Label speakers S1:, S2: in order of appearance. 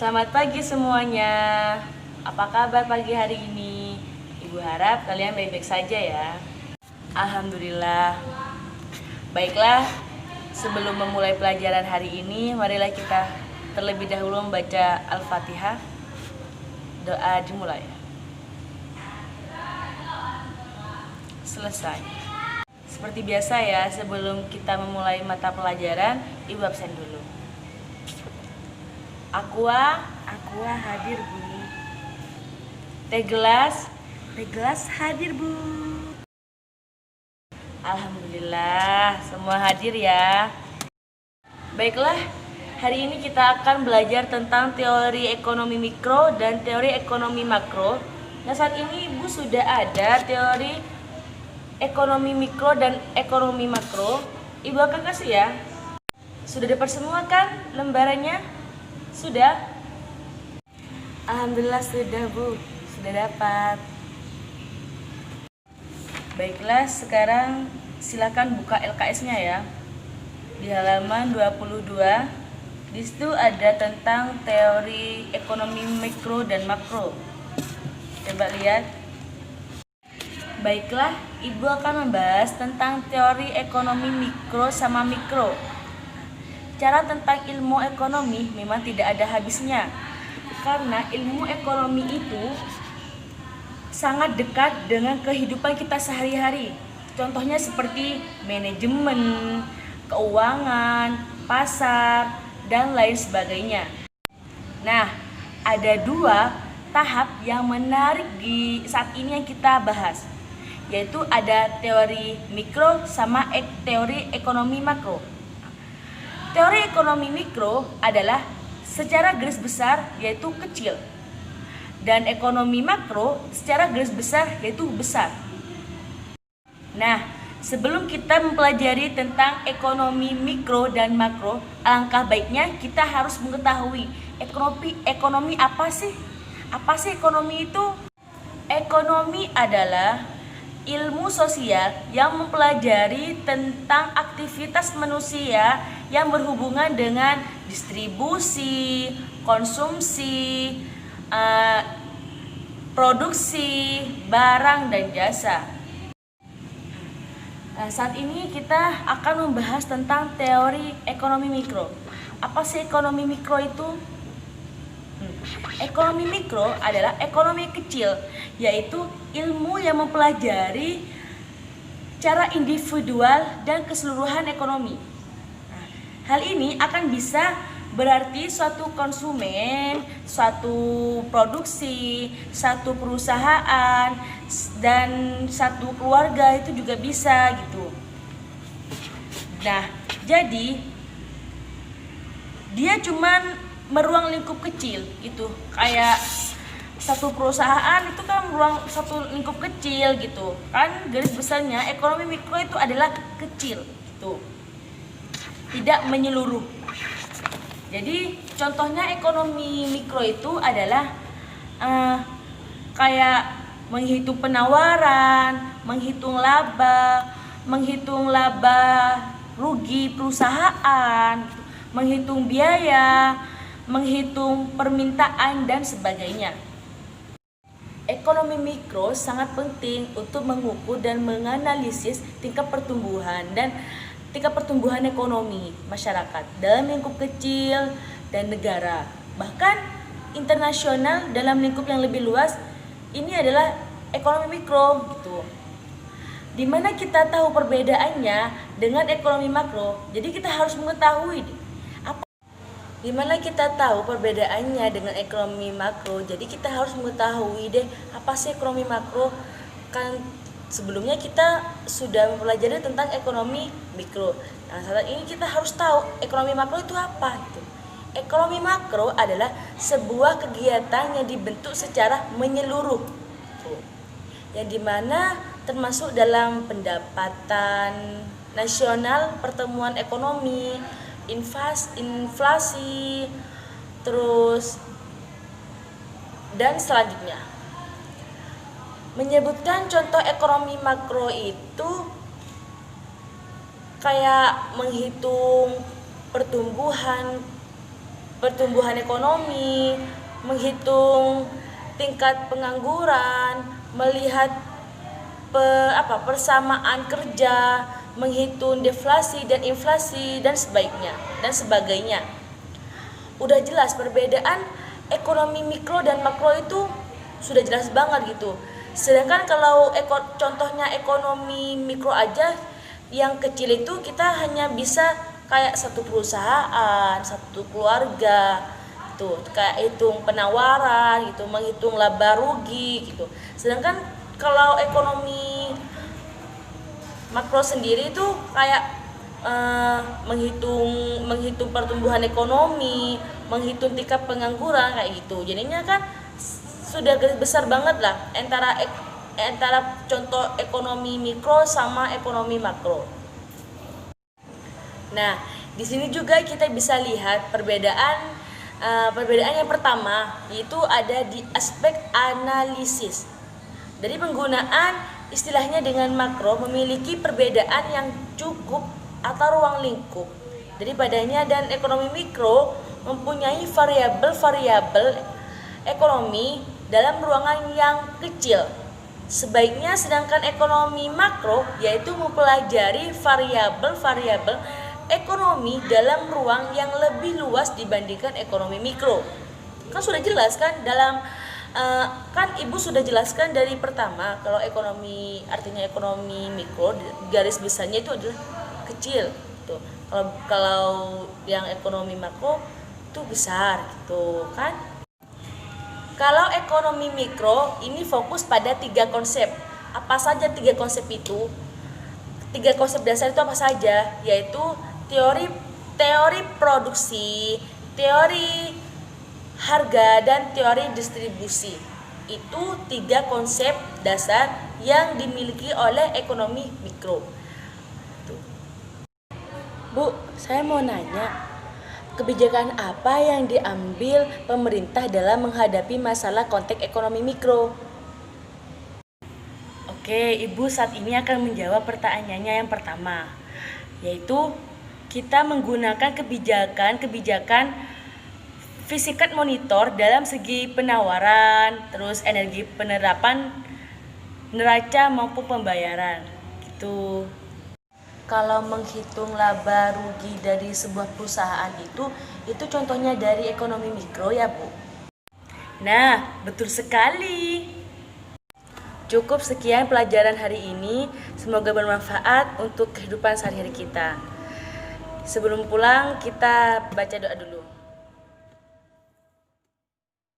S1: Selamat pagi semuanya. Apa kabar pagi hari ini? Ibu harap kalian baik-baik saja ya. Alhamdulillah. Baiklah, sebelum memulai pelajaran hari ini, marilah kita terlebih dahulu membaca Al-Fatihah. Doa dimulai. Selesai. Seperti biasa ya, sebelum kita memulai mata pelajaran, Ibu absen dulu. Aqua hadir Bu. Teh gelas hadir Bu. Alhamdulillah, semua hadir ya. Baiklah, hari ini kita akan belajar tentang teori ekonomi mikro dan teori ekonomi makro. Nah, saat ini Ibu sudah ada teori ekonomi mikro dan ekonomi makro. Ibu akan kasih ya. Sudah dapat semua kan lembarannya? Sudah? Alhamdulillah sudah Bu, sudah dapat. Baiklah, sekarang silakan buka LKS-nya ya. Di halaman 22, di situ ada tentang teori ekonomi mikro dan makro. Coba lihat. Baiklah, Ibu akan membahas tentang teori ekonomi mikro sama mikro. Cara tentang ilmu ekonomi memang tidak ada habisnya, karena ilmu ekonomi itu sangat dekat dengan kehidupan kita sehari-hari. Contohnya seperti manajemen, keuangan, pasar, dan lain sebagainya. Nah, ada dua tahap yang menarik di saat ini yang kita bahas, yaitu ada teori mikro sama teori ekonomi makro. Teori ekonomi mikro adalah secara garis besar yaitu kecil, dan ekonomi makro secara garis besar yaitu besar. Nah, sebelum kita mempelajari tentang ekonomi mikro dan makro, alangkah baiknya kita harus mengetahui ekonomi apa sih? Apa sih ekonomi itu? Ekonomi adalah ilmu sosial yang mempelajari tentang aktivitas manusia yang berhubungan dengan distribusi, konsumsi, produksi, barang dan jasa. Saat ini kita akan membahas tentang teori ekonomi mikro. Apa sih ekonomi mikro itu? Ekonomi mikro adalah ekonomi kecil, yaitu ilmu yang mempelajari cara individual dan keseluruhan ekonomi. Hal ini akan bisa berarti suatu konsumen, suatu produksi, satu perusahaan, dan satu keluarga itu juga bisa gitu. Nah, jadi dia cuman meruang lingkup kecil gitu, kayak satu perusahaan itu kan meruang satu lingkup kecil gitu kan. Garis besarnya ekonomi mikro itu adalah kecil gitu, tidak menyeluruh. Jadi contohnya ekonomi mikro itu adalah kayak menghitung penawaran, menghitung laba rugi perusahaan, menghitung biaya, menghitung permintaan dan sebagainya. Ekonomi mikro sangat penting untuk mengukur dan menganalisis tingkat pertumbuhan ekonomi masyarakat dalam lingkup kecil dan negara, bahkan internasional dalam lingkup yang lebih luas. Ini adalah ekonomi mikro gitu. Dimana kita tahu perbedaannya dengan ekonomi makro, jadi kita harus mengetahui Dimana kita tahu perbedaannya dengan ekonomi makro, jadi kita harus mengetahui deh apa sih ekonomi makro. Kan sebelumnya kita sudah mempelajari tentang ekonomi mikro. Nah, saat ini kita harus tahu ekonomi makro itu apa gitu. Ekonomi makro adalah sebuah kegiatan yang dibentuk secara menyeluruh, yang dimana termasuk dalam pendapatan nasional, pertumbuhan ekonomi, inflasi, terus dan selanjutnya. Menyebutkan contoh ekonomi makro itu kayak menghitung pertumbuhan pertumbuhan ekonomi, menghitung tingkat pengangguran, melihat persamaan kerja, menghitung deflasi dan inflasi dan sebagainya. Udah jelas perbedaan ekonomi mikro dan makro itu sudah jelas banget gitu. Sedangkan kalau contohnya ekonomi mikro aja yang kecil itu kita hanya bisa kayak satu perusahaan, satu keluarga tuh, kayak hitung penawaran gitu, menghitung laba rugi gitu. Sedangkan kalau ekonomi makro sendiri itu kayak menghitung pertumbuhan ekonomi, menghitung tingkat pengangguran kayak gitu. Jadinya kan sudah besar banget lah antara contoh ekonomi mikro sama ekonomi makro. Nah, di sini juga kita bisa lihat perbedaan yang pertama yaitu ada di aspek analisis. Dari penggunaan istilahnya dengan makro memiliki perbedaan yang cukup atau ruang lingkup daripadanya, dan ekonomi mikro mempunyai variabel-variabel ekonomi dalam ruangan yang kecil. Sebaiknya sedangkan ekonomi makro yaitu mempelajari variabel-variabel ekonomi dalam ruang yang lebih luas dibandingkan ekonomi mikro. Kan sudah jelas kan kan Ibu sudah jelaskan dari pertama kalau ekonomi artinya ekonomi mikro garis besarnya itu adalah kecil gitu. Kalau yang ekonomi makro itu besar gitu kan. Kalau ekonomi mikro ini fokus pada 3 konsep. Apa saja 3 konsep itu? 3 konsep dasar itu apa saja? Yaitu teori produksi, teori harga, dan teori distribusi. Itu 3 konsep dasar yang dimiliki oleh ekonomi mikro. Bu, saya mau nanya, kebijakan apa yang diambil pemerintah dalam menghadapi masalah konteks ekonomi mikro? Oke, Ibu saat ini akan menjawab pertanyaannya yang pertama, yaitu kita menggunakan kebijakan Visikat monitor dalam segi penawaran, terus energi penerapan neraca maupun pembayaran. Gitu. Kalau menghitung laba rugi dari sebuah perusahaan itu contohnya dari ekonomi mikro ya, Bu. Nah, betul sekali. Cukup sekian pelajaran hari ini, semoga bermanfaat untuk kehidupan sehari-hari kita. Sebelum pulang kita baca doa dulu.